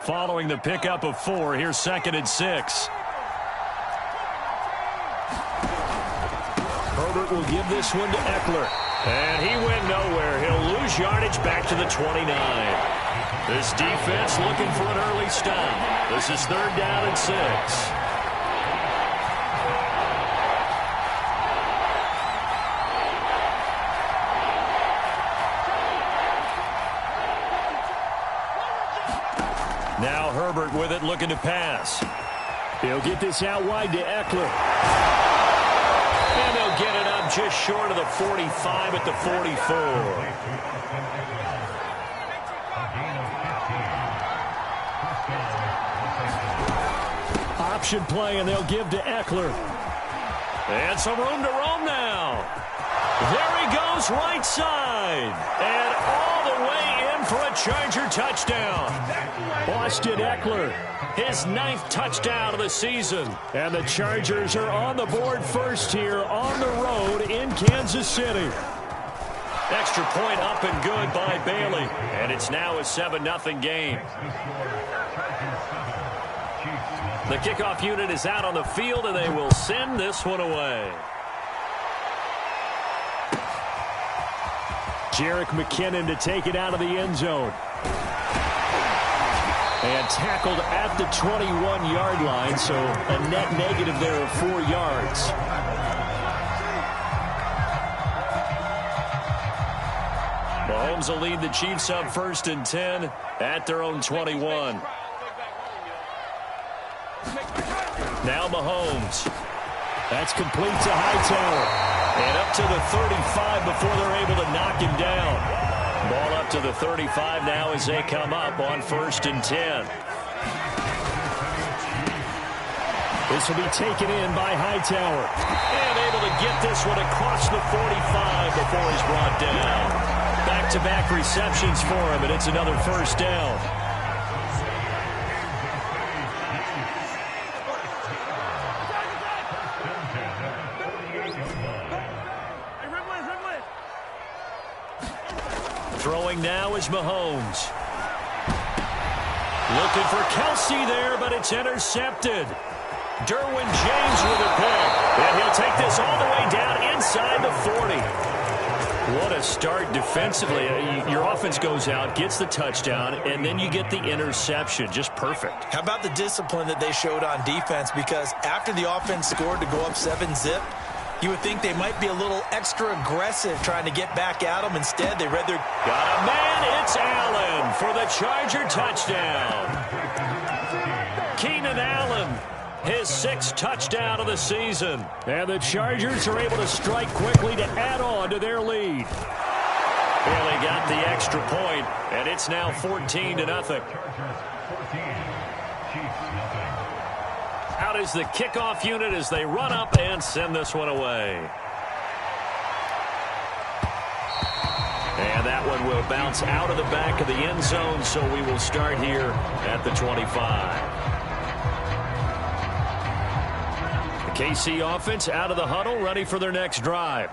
Following the pickup of 4, here's 2nd and 6. Herbert will give this one to Eckler. And he went nowhere. He'll lose yardage back to the 29. This defense looking for an early stop. This is 3rd down and 6. Now Herbert with it, looking to pass. He'll get this out wide to Eckler. And they'll get it up just short of the 45 at the 44. Option play, and they'll give to Eckler. And some room to roam now. There he goes, right side. And all the way in for a Charger touchdown. Austin Eckler, his 9th touchdown of the season. And the Chargers are on the board first here on the road in Kansas City. Extra point up and good by Bailey. And it's now a 7-0 game. The kickoff unit is out on the field, and they will send this one away. Jerick McKinnon to take it out of the end zone. And tackled at the 21-yard line, so a net negative there of 4 yards. Mahomes will lead the Chiefs up 1st and 10 at their own 21. Now Mahomes. That's complete to Hightower. And up to the 35 before they're able to knock him down. Ball up to the 35 now as they come up on 1st and 10. This will be taken in by Hightower. And able to get this one across the 45 before he's brought down. Back-to-back receptions for him, and it's another 1st down. Throwing now is Mahomes. Looking for Kelsey there, but it's intercepted. Derwin James with a pick. And he'll take this all the way down inside the 40. What a start defensively. Your offense goes out, gets the touchdown, and then you get the interception. Just perfect. How about the discipline that they showed on defense? Because after the offense scored to go up 7-zip, you would think they might be a little extra aggressive trying to get back at them. Instead, they read their... Got a man, it's Allen for the Charger touchdown. Keenan Allen, his 6th touchdown of the season. And the Chargers are able to strike quickly to add on to their lead. Barely got the extra point, and it's now 14-0. Out is the kickoff unit as they run up and send this one away. And that one will bounce out of the back of the end zone, so we will start here at the 25. The KC offense out of the huddle, ready for their next drive.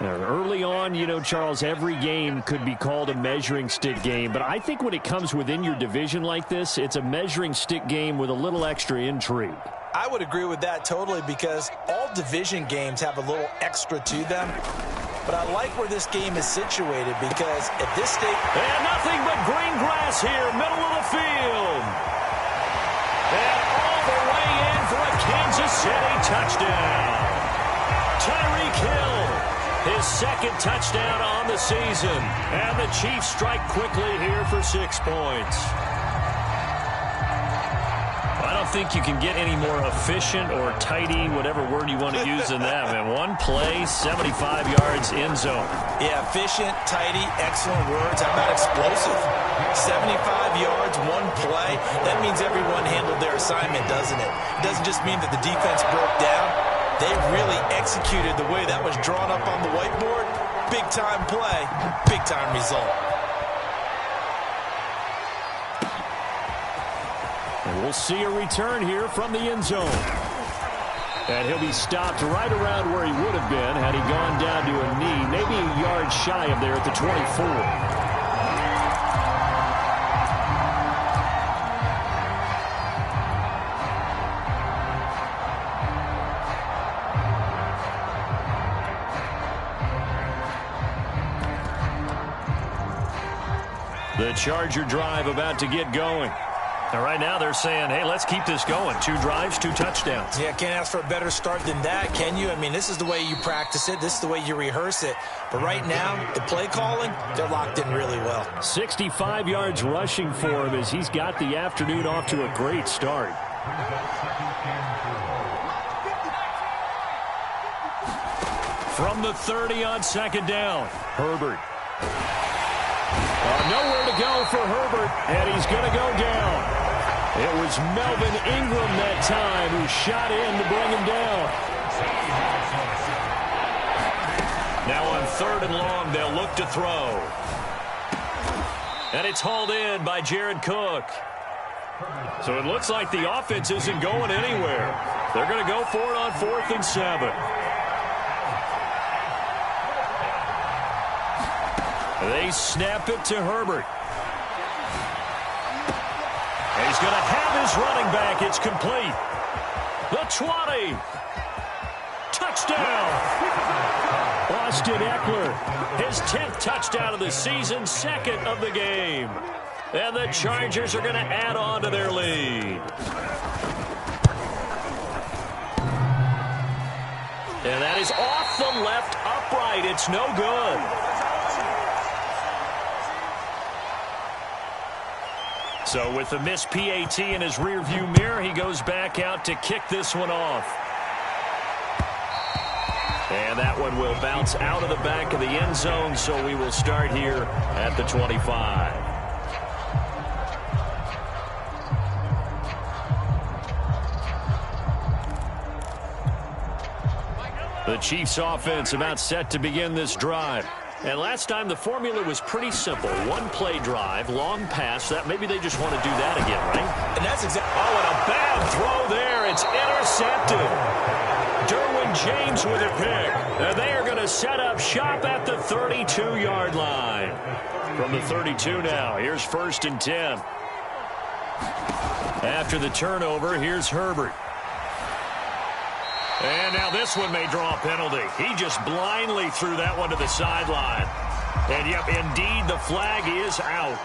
Early on, you know, Charles, every game could be called a measuring stick game, but I think when it comes within your division like this, it's a measuring stick game with a little extra intrigue. I would agree with that totally, because all division games have a little extra to them. But I like where this game is situated, because at this stage... And nothing but green grass here, middle of the field. And all the way in for a Kansas City touchdown. Tyreek Hill, his 2nd touchdown on the season. And the Chiefs strike quickly here for 6 points. I don't think you can get any more efficient or tidy, whatever word you want to use in that. And one play, 75 yards in zone. Yeah, efficient, tidy, excellent words. How about explosive? 75 yards, one play. That means everyone handled their assignment, doesn't it? It doesn't just mean that the defense broke down. They really executed the way that was drawn up on the whiteboard. Big-time play, big-time result. And we'll see a return here from the end zone. And he'll be stopped right around where he would have been had he gone down to a knee, maybe a yard shy of there at the 24. The Charger drive about to get going. And right now they're saying, hey, let's keep this going. 2 drives, 2 touchdowns. Yeah, can't ask for a better start than that, can you? I mean, this is the way you practice it. This is the way you rehearse it. But right now, the play calling, they're locked in really well. 65 yards rushing for him as he's got the afternoon off to a great start. From the 30 on second down, Herbert. Nowhere to go for Herbert, and he's going to go down. It was Melvin Ingram that time who shot in to bring him down. Now on 3rd and long, they'll look to throw. And it's hauled in by Jared Cook. So it looks like the offense isn't going anywhere. They're going to go for it on 4th and 7. They snap it to Herbert. And he's going to have his running back. It's complete. The 20. Touchdown. Austin Eckler, his 10th touchdown of the season, 2nd of the game. And the Chargers are going to add on to their lead. And that is off the left upright. It's no good. So with the missed PAT in his rearview mirror, he goes back out to kick this one off. And that one will bounce out of the back of the end zone, so we will start here at the 25. The Chiefs offense about set to begin this drive. And last time the formula was pretty simple. 1 play drive, long pass. That maybe they just want to do that again, right? And that's exactly. Oh, and a bad throw there. It's intercepted. Derwin James with a pick. And they are going to set up shop at the 32-yard line. From the 32 now, here's 1st and 10. After the turnover, here's Herbert. And now this one may draw a penalty. He just blindly threw that one to the sideline. And, yep, indeed, the flag is out.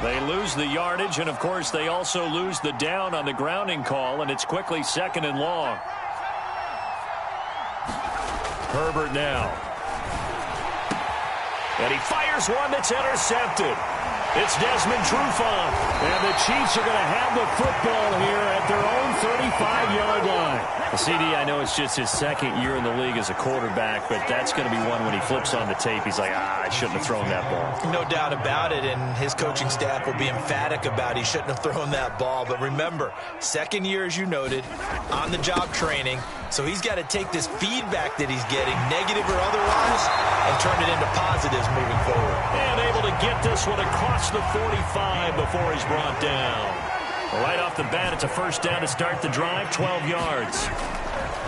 They lose the yardage, and, of course, they also lose the down on the grounding call, and it's quickly 2nd and long. Herbert now. And he fires one that's intercepted. It's Desmond Trufant. And the Chiefs are going to have the football here at their own 35-yard line. CD, I know it's just his 2nd year in the league as a quarterback, but that's going to be one when he flips on the tape. He's like, I shouldn't have thrown that ball. No doubt about it, and his coaching staff will be emphatic about he shouldn't have thrown that ball. But remember, 2nd year, as you noted, on-the-job training. So he's got to take this feedback that he's getting, negative or otherwise, and turn it into positives moving forward. And able to get this one across the 45 before he's brought down. Right off the bat, it's a 1st down to start the drive, 12 yards.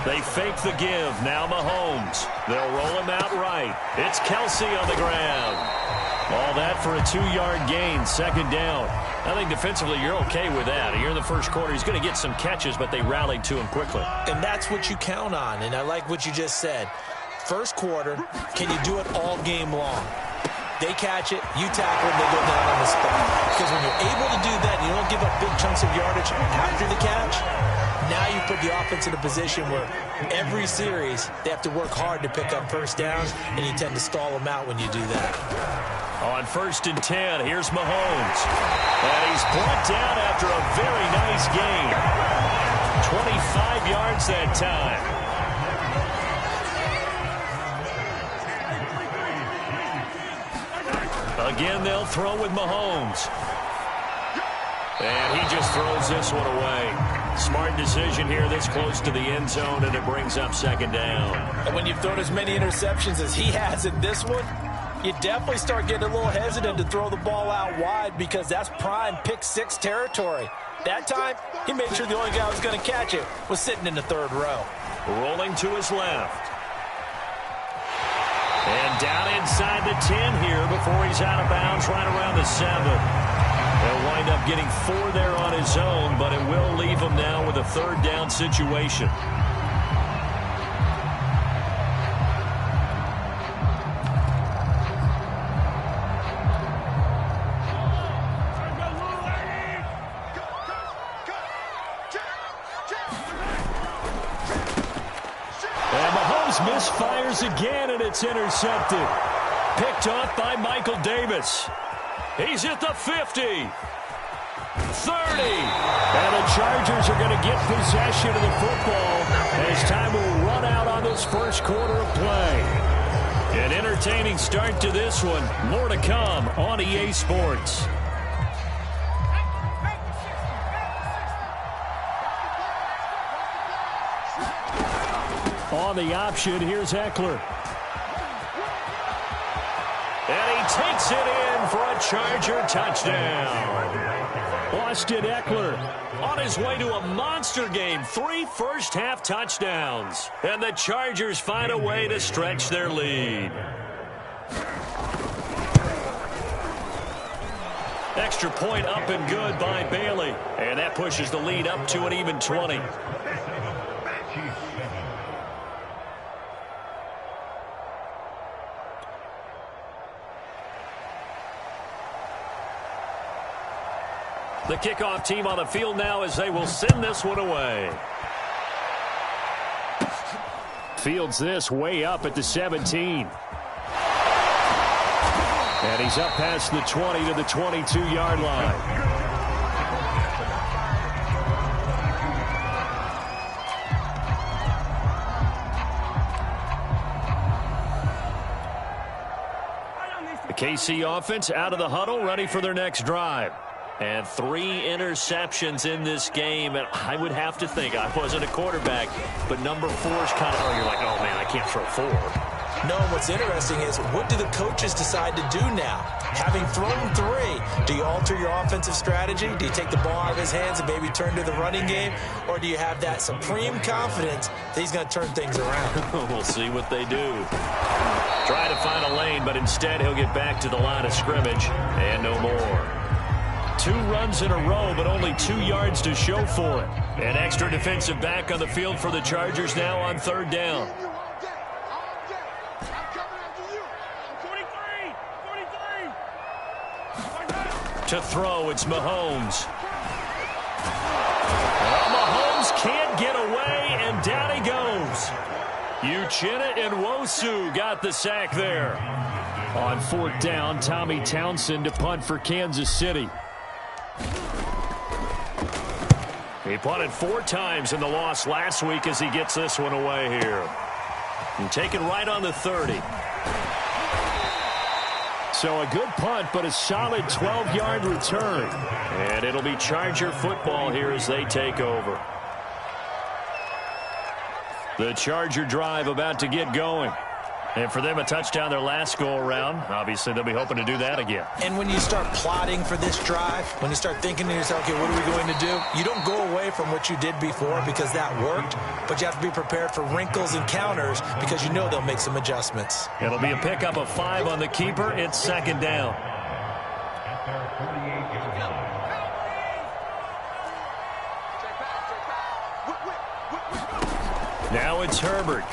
They fake the give. Now Mahomes. They'll roll him out right. It's Kelsey on the ground. All that for a 2-yard gain, 2nd down. I think defensively you're okay with that. Here in the first quarter, he's going to get some catches, but they rallied to him quickly. And that's what you count on, and I like what you just said. First quarter, can you do it all game long? They catch it, you tackle them, they go down on the spot. Because when you're able to do that, you don't give up big chunks of yardage after the catch, now you put the offense in a position where every series they have to work hard to pick up 1st downs, and you tend to stall them out when you do that. On 1st and 10, here's Mahomes. And he's brought down after a very nice gain. 25 yards that time. Again, they'll throw with Mahomes. And he just throws this one away. Smart decision here this close to the end zone, and it brings up 2nd down. And when you've thrown as many interceptions as he has in this one, you definitely start getting a little hesitant to throw the ball out wide because that's prime pick 6 territory. That time, he made sure the only guy who was going to catch it was sitting in the 3rd row. Rolling to his left. And down inside the 10 here before he's out of bounds right around the 7. He'll wind up getting 4 there on his own, but it will leave him now with a 3rd down situation. throws, misfires again, and it's intercepted. Picked off by Michael Davis. He's at the 50. 30. And the Chargers are going to get possession of the football as time will run out on this first quarter of play. An entertaining start to this one. More to come on EA Sports. On the option, here's Eckler. And he takes it in for a Charger touchdown. Austin Eckler on his way to a monster game. 3 first-half touchdowns. And the Chargers find a way to stretch their lead. Extra point up and good by Bailey. And that pushes the lead up to an even 20. The kickoff team on the field now as they will send this one away. Fields this way up at the 17. And he's up past the 20 to the 22-yard line. The KC offense out of the huddle, ready for their next drive. And 3 interceptions in this game. And I would have to think, I wasn't a quarterback, but number 4 is kind of, you're like, oh, man, I can't throw 4. No, what's interesting is, what do the coaches decide to do now? Having thrown 3, do you alter your offensive strategy? Do you take the ball out of his hands and maybe turn to the running game? Or do you have that supreme confidence that he's going to turn things around? We'll see what they do. Try to find a lane, but instead he'll get back to the line of scrimmage and no more. 2 runs in a row, but only 2 yards to show for it. An extra defensive back on the field for the Chargers now on 3rd down. To throw, it's Mahomes. Well, Mahomes can't get away, and down he goes. Uchenna and Nwosu got the sack there. On 4th down, Tommy Townsend to punt for Kansas City. He punted 4 times in the loss last week as he gets this one away here. And taken right on the 30. So a good punt, but a solid 12-yard return. And it'll be Charger football here as they take over. The Charger drive about to get going. And for them, a touchdown their last go-around. Obviously, they'll be hoping to do that again. And when you start plotting for this drive, when you start thinking to yourself, okay, what are we going to do? You don't go away from what you did before because that worked, but you have to be prepared for wrinkles and counters because you know they'll make some adjustments. It'll be a pickup of 5 on the keeper. It's 2nd down. Now it's Herbert.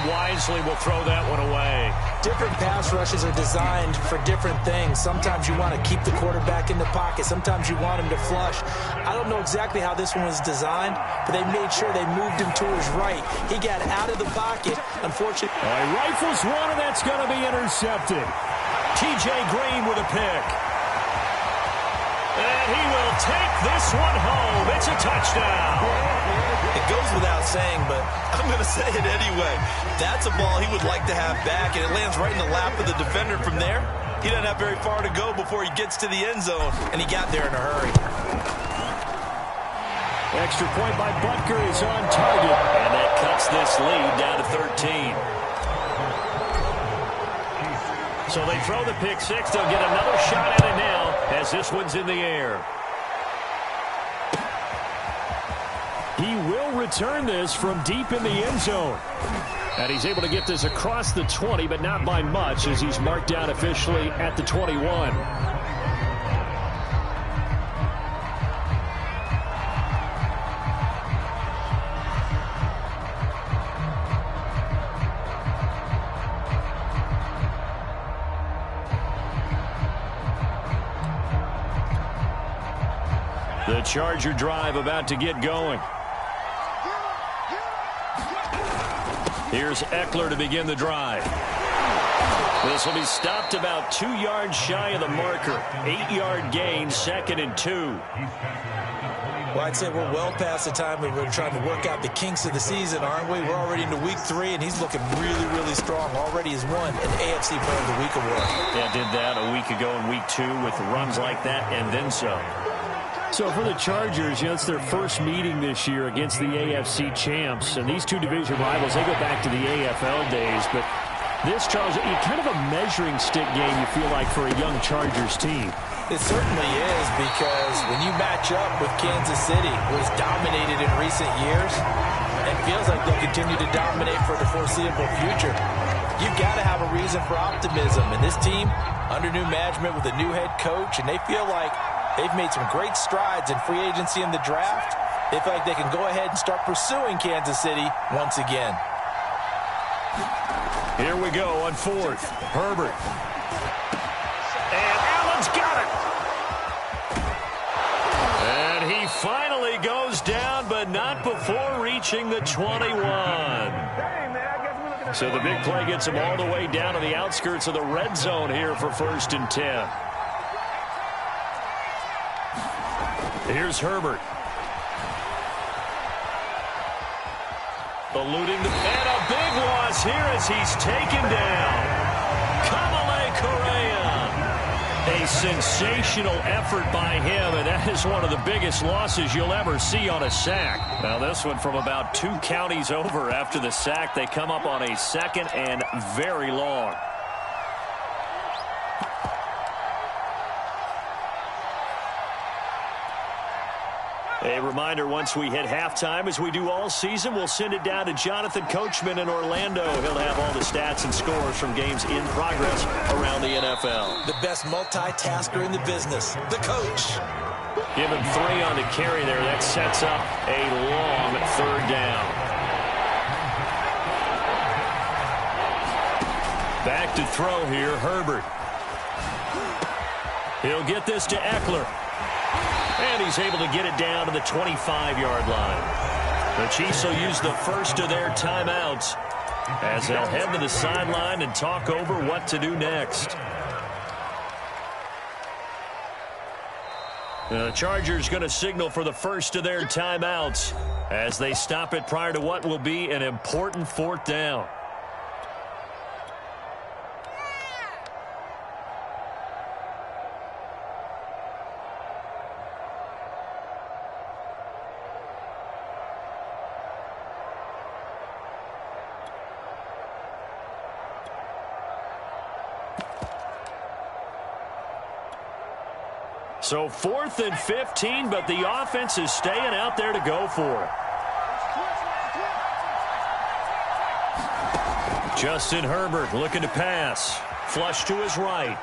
Wisely will throw that one away. Different pass rushes are designed for different things. Sometimes you want to keep the quarterback in the pocket. Sometimes you want him to flush. I don't know exactly how this one was designed, but they made sure they moved him to his right. He got out of the pocket. Unfortunately, he rifles one, and that's going to be intercepted. T.J. Green with a pick. And he will take this one home. It's a touchdown. It goes without saying, but I'm going to say it anyway. That's a ball he would like to have back, and it lands right in the lap of the defender from there. He doesn't have very far to go before he gets to the end zone, and he got there in a hurry. Extra point by Butker is on target, and that cuts this lead down to 13. So they throw the pick 6. They'll get another shot at it now as this one's in the air. He will return this from deep in the end zone. And he's able to get this across the 20, but not by much as he's marked down officially at the 21. The Charger drive about to get going. Here's Eckler to begin the drive. This will be stopped about 2 yards shy of the marker. 8-yard gain, 2nd and 2. Well, I'd say we're well past the time that we're trying to work out the kinks of the season, aren't we? We're already into week 3, and he's looking really, really strong. Already has won an AFC Player of the Week award. Yeah, did that a week ago in week 2 with runs like that and then some. So for the Chargers, it's their first meeting this year against the AFC champs. And these two division rivals, they go back to the AFL days. But this, Charles, kind of a measuring stick game, you feel like, for a young Chargers team. It certainly is, because when you match up with Kansas City, who has dominated in recent years, and feels like they'll continue to dominate for the foreseeable future, you've got to have a reason for optimism. And this team, under new management with a new head coach, and they feel like they've made some great strides in free agency in the draft. They feel like they can go ahead and start pursuing Kansas City once again. Here we go on 4th. Herbert. And Allen's got it. And he finally goes down, but not before reaching the 21. So the big play gets him all the way down to the outskirts of the red zone here for 1st and 10. Here's Herbert. Eluding the... And a big loss here as he's taken down. Kamale Correa. A sensational effort by him, and that is one of the biggest losses you'll ever see on a sack. Now this one from about 2 counties over after the sack. They come up on a 2nd and very long. A reminder, once we hit halftime, as we do all season, we'll send it down to Jonathan Coachman in Orlando. He'll have all the stats and scores from games in progress around the NFL. The best multitasker in the business, the coach. Give him 3 on the carry there. That sets up a long 3rd down. Back to throw here, Herbert. He'll get this to Eckler. And he's able to get it down to the 25-yard line. The Chiefs will use the first of their timeouts as they'll head to the sideline and talk over what to do next. The Chargers going to signal for the first of their timeouts as they stop it prior to what will be an important 4th down. So 4th and 15, but the offense is staying out there to go for it. Justin Herbert looking to pass. Flush to his right.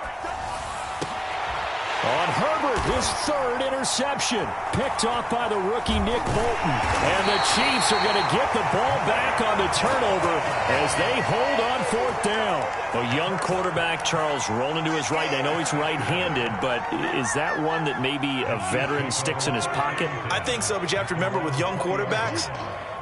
On Herbert, his 3rd interception. Picked off by the rookie Nick Bolton. And the Chiefs are going to get the ball back on the turnover as they hold on 4th down. A young quarterback, Charles, rolling to his right. I know he's right-handed, but is that one that maybe a veteran sticks in his pocket? I think so, but you have to remember with young quarterbacks,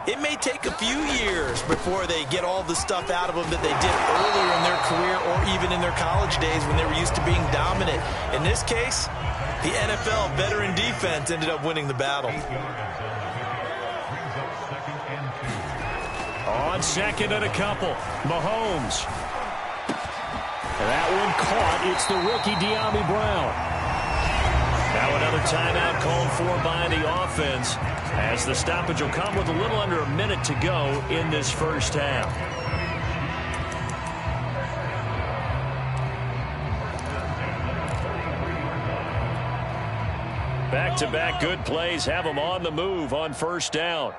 it may take a few years before they get all the stuff out of them that they did earlier in their career or even in their college days when they were used to being dominant. In this case, the NFL veteran defense ended up winning the battle. On 2nd and a couple, Mahomes. That one caught. It's the rookie De'Ami Brown. Now another timeout called for by the offense as the stoppage will come with a little under a minute to go in this 1st half. Back-to-back good plays have them on the move on 1st down.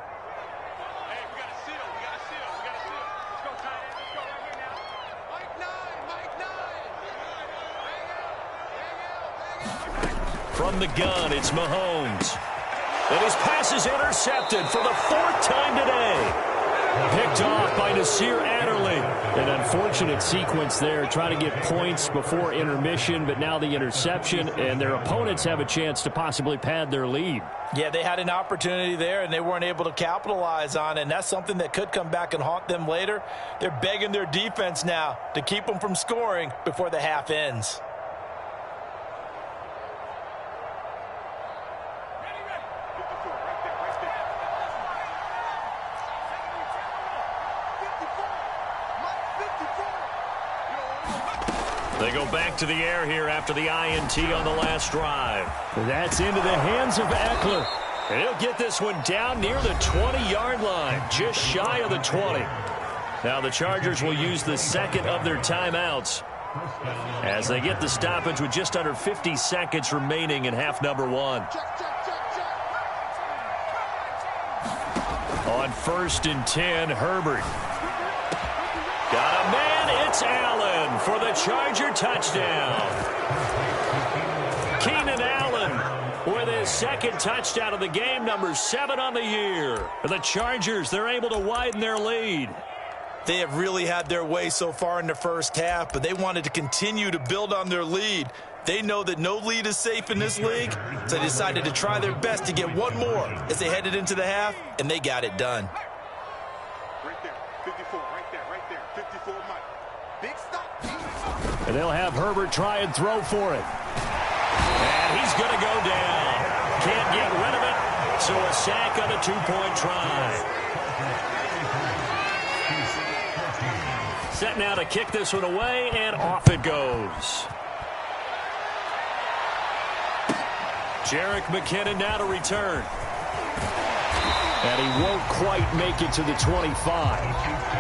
From the gun, it's Mahomes. And his pass is intercepted for the 4th time today. Picked off by Nasir Adderley. An unfortunate sequence there, trying to get points before intermission, but now the interception, and their opponents have a chance to possibly pad their lead. Yeah, they had an opportunity there, and they weren't able to capitalize on it, and that's something that could come back and haunt them later. They're begging their defense now to keep them from scoring before the half ends. They go back to the air here after the INT on the last drive. That's into the hands of Eckler. And he'll get this one down near the 20-yard line, just shy of the 20. Now the Chargers will use the second of their timeouts as they get the stoppage with just under 50 seconds remaining in half number one. On 1st and 10, Herbert. Got a man, it's Allen for the Charger touchdown. Keenan Allen with his second touchdown of the game, number 7 on the year. For the Chargers, they're able to widen their lead. They have really had their way so far in the first half, but they wanted to continue to build on their lead. They know that no lead is safe in this league, so they decided to try their best to get one more as they headed into the half, and they got it done. Right there, 54, right there, 54, Mike. Big stop. And they'll have Herbert try and throw for it. And he's going to go down. Can't get rid of it, so a sack on a 2-point try. Set now to kick this one away, and off it goes. Jerick McKinnon now to return. And he won't quite make it to the 25.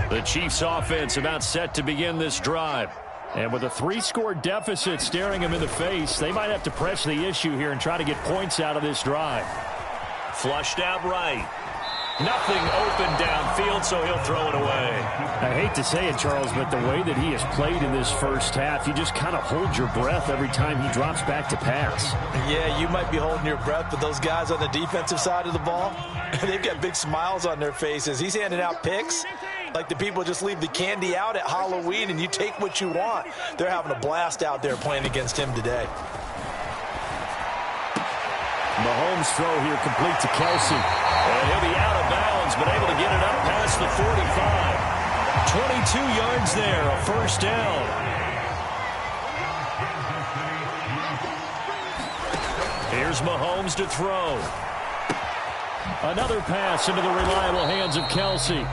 The Chiefs offense about set to begin this drive. And with a 3-score deficit staring them in the face, they might have to press the issue here and try to get points out of this drive. Flushed out right. Nothing open downfield, so he'll throw it away. I hate to say it, Charles, but the way that he has played in this first half, you just kind of hold your breath every time he drops back to pass. Yeah, you might be holding your breath, but those guys on the defensive side of the ball, they've got big smiles on their faces. He's handing out picks like the people just leave the candy out at Halloween and you take what you want. They're having a blast out there playing against him today. Mahomes' throw here complete to Kelsey. And he'll be out of bounds, but able to get it up past the 45. 22 yards there, a first down. Here's Mahomes to throw. Another pass into the reliable hands of Kelsey.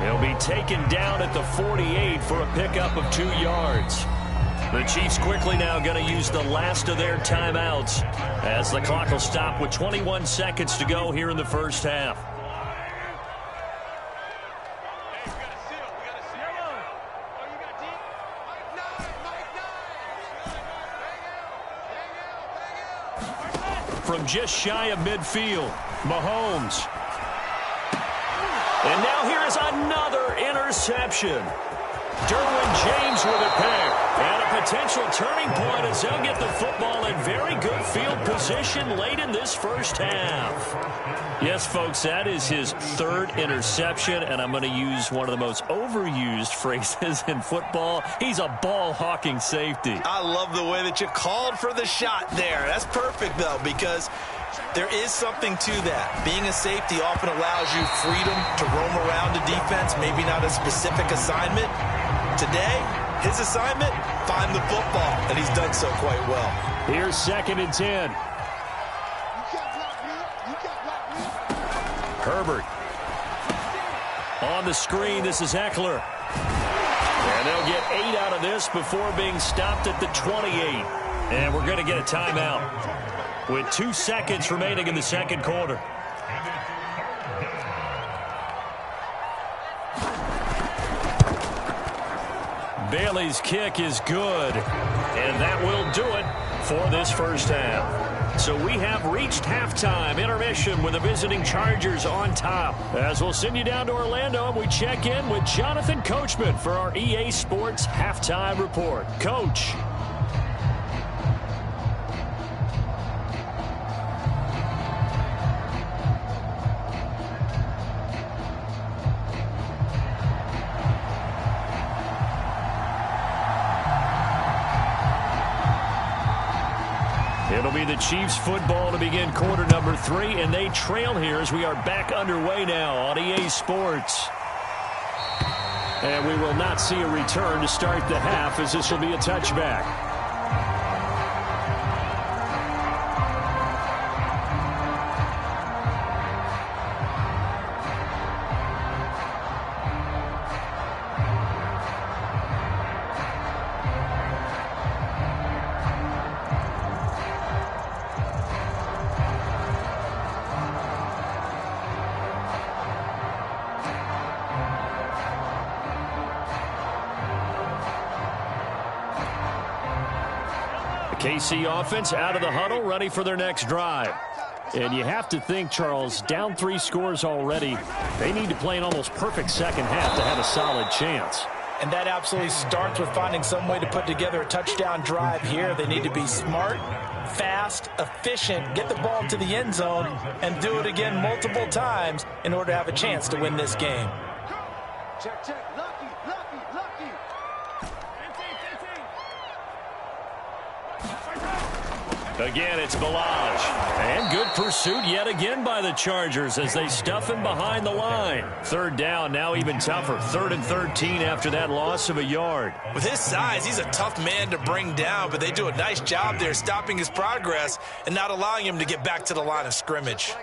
He'll be taken down at the 48 for a pickup of 2 yards. The Chiefs quickly now going to use the last of their timeouts as the clock will stop with 21 seconds to go here in the first half. From just shy of midfield, Mahomes. And now here is another interception. Derwin James with a pick. And a potential turning point as they'll get the football in very good field position late in this first half. Yes, folks, that is his third interception, and I'm going to use one of the most overused phrases in football. He's a ball-hawking safety. I love the way that you called for the shot there. That's perfect, though, because there is something to that. Being a safety often allows you freedom to roam around a defense, maybe not a specific assignment. Today, his assignment, find the football, and he's done so quite well. Here's 2nd and 10. Herbert. On the screen, this is Eckler. And they'll get 8 out of this before being stopped at the 28. And we're going to get a timeout with 2 seconds remaining in the second quarter. Bailey's kick is good, and that will do it for this first half. So we have reached halftime intermission with the visiting Chargers on top. As we'll send you down to Orlando and we check in with Jonathan Coachman for our EA Sports Halftime Report. Coach. It'll be the Chiefs football to begin quarter number 3, and they trail here as we are back underway now on EA Sports. And we will not see a return to start the half, as this will be a touchback. KC offense out of the huddle, ready for their next drive. And you have to think, Charles, down 3 scores already. They need to play an almost perfect second half to have a solid chance. And that absolutely starts with finding some way to put together a touchdown drive here. They need to be smart, fast, efficient, get the ball to the end zone, and do it again multiple times in order to have a chance to win this game. Check, check. Lucky, lucky, lucky. Again, it's Balaj. And good pursuit yet again by the Chargers as they stuff him behind the line. Third down, now even tougher. 3rd and 13 after that loss of a yard. With his size, he's a tough man to bring down, but they do a nice job there stopping his progress and not allowing him to get back to the line of scrimmage.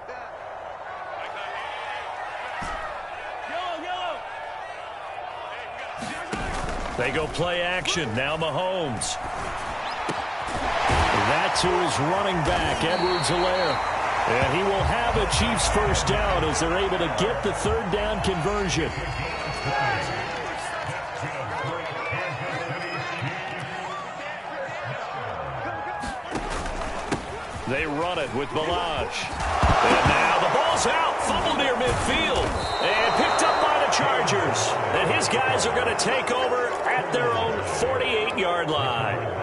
They go play action. Now Mahomes. That to his running back, Edwards-Helaire. And he will have a Chiefs first down as they're able to get the 3rd down conversion. They run it with Balaj. And now the ball's out. Fumble near midfield. And picked up by the Chargers. And his guys are going to take over at their own 48-yard line.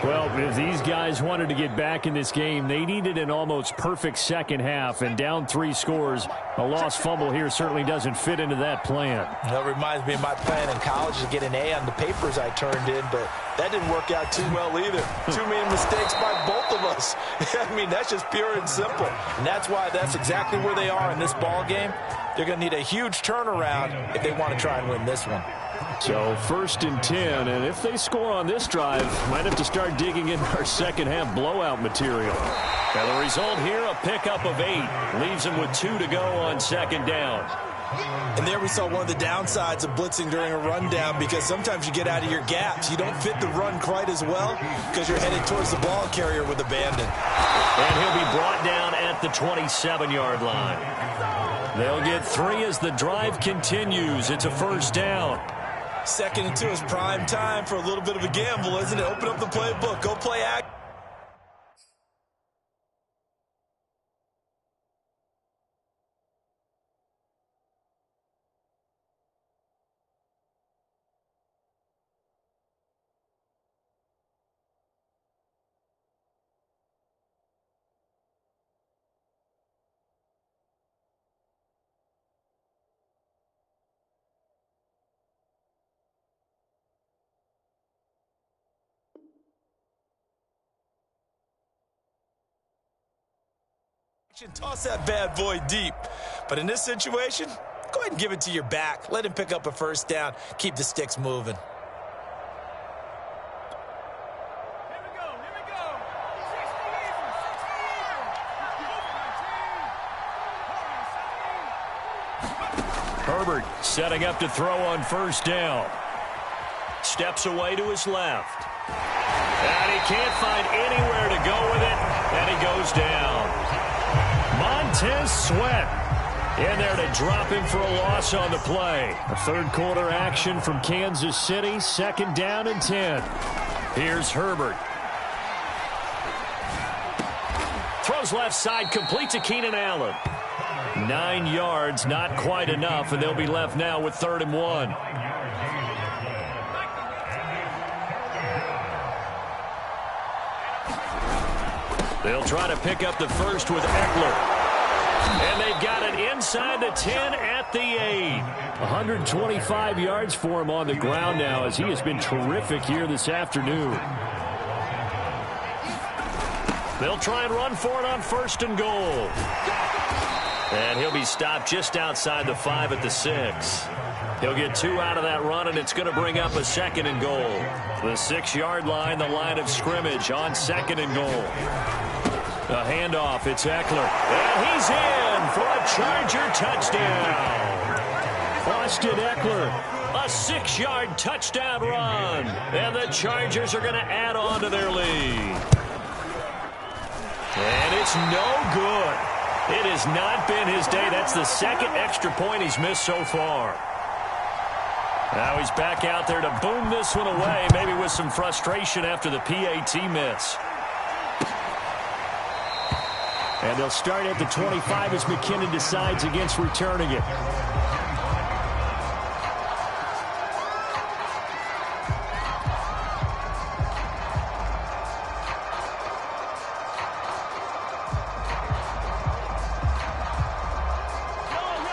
Well, if these guys wanted to get back in this game, they needed an almost perfect second half, and down 3 scores. A lost fumble here certainly doesn't fit into that plan. That reminds me of my plan in college to get an A on the papers I turned in, but that didn't work out too well either. Too many mistakes by both of us. I mean, that's just pure and simple. And that's why that's exactly where they are in this ball game. They're going to need a huge turnaround if they want to try and win this one. So 1st and 10, and if they score on this drive, might have to start digging in our second half blowout material. And the result here, a pickup of 8. Leaves them with 2 to go on 2nd down. And there we saw one of the downsides of blitzing during a rundown, because sometimes you get out of your gaps. You don't fit the run quite as well because you're headed towards the ball carrier with abandon. And he'll be brought down at the 27-yard line. They'll get 3 as the drive continues. It's a first down. 2nd and 2 is prime time for a little bit of a gamble, isn't it? Open up the playbook. Go play action. Toss that bad boy deep. But in this situation, go ahead and give it to your back. Let him pick up a first down. Keep the sticks moving. Here we go, here we go. 60, Herbert setting up to throw on first down. Steps away to his left. And he can't find anywhere to go with it. And he goes down. Montez Sweat in there to drop him for a loss on the play. A 3rd quarter action from Kansas City. 2nd down and 10. Here's Herbert. Throws left side, complete to Keenan Allen. 9 yards, not quite enough, and they'll be left now with 3rd and 1. They'll try to pick up the first with Eckler. And they've got it inside the 10 at the 8. 125 yards for him on the ground now as he has been terrific here this afternoon. They'll try and run for it on 1st and goal. And he'll be stopped just outside the 5 at the 6. He'll get 2 out of that run, and it's going to bring up a 2nd and goal. The 6-yard line, the line of scrimmage on 2nd and goal. A handoff, it's Eckler. And he's in for a Charger touchdown. Austin Eckler, a 6-yard touchdown run. And the Chargers are going to add on to their lead. And it's no good. It has not been his day. That's the 2nd extra point he's missed so far. Now he's back out there to boom this one away, maybe with some frustration after the PAT miss. And they'll start at the 25 as McKinnon decides against returning it.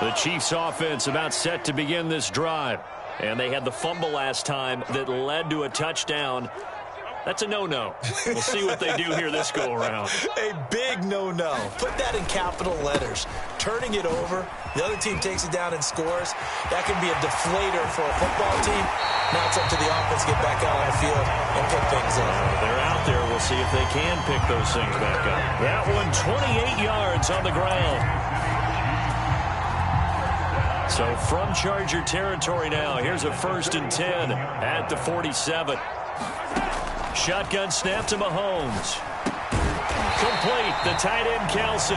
The Chiefs offense about set to begin this drive. And they had the fumble last time that led to a touchdown. That's a no-no. We'll see what they do here this go-around. A big no-no. Put that in capital letters. Turning it over, the other team takes it down and scores. That can be a deflator for a football team. Now it's up to the offense to get back out on the field and pick things up. They're out there. We'll see if they can pick those things back up. That one, 28 yards on the ground. So from Charger territory now, here's a 1st and 10 at the 47. Shotgun snap to Mahomes. Complete, the tight end Kelsey.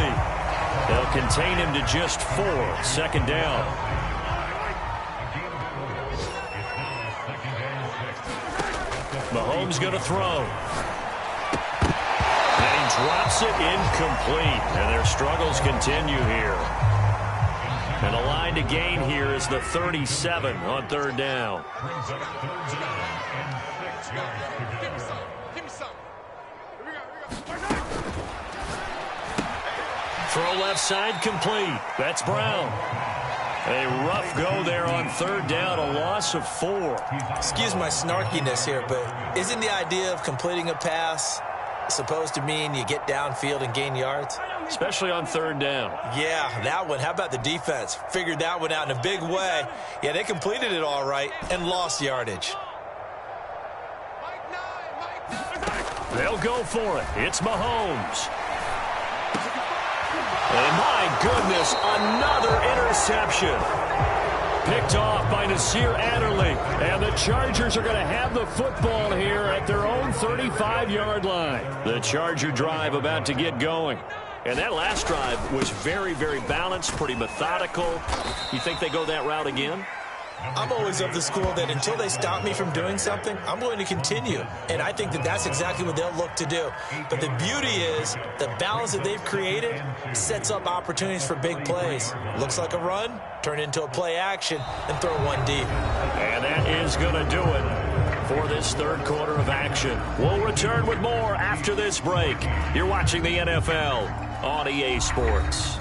They'll contain him to just 4. 2nd down. Mahomes going to throw. And he drops it incomplete. And their struggles continue here. And the line to gain here is the 37 on 3rd down. Throw left side complete. That's Brown. A rough go there on 3rd down, a loss of 4. Excuse my snarkiness here, but isn't the idea of completing a pass supposed to mean you get downfield and gain yards? Especially on 3rd down. Yeah, that one. How about the defense? Figured that one out in a big way. Yeah, they completed it all right and lost yardage. They'll go for it. It's Mahomes. And my goodness, another interception. Picked off by Nasir Adderley. And the Chargers are going to have the football here at their own 35-yard line. The Charger drive about to get going. And that last drive was very, very balanced, pretty methodical. You think they go that route again? I'm always of the school that until they stop me from doing something, I'm going to continue. And I think that that's exactly what they'll look to do. But the beauty is the balance that they've created sets up opportunities for big plays. Looks like a run, turn into a play action, and throw one deep. And that is going to do it for this 3rd quarter of action. We'll return with more after this break. You're watching the NFL on EA Sports.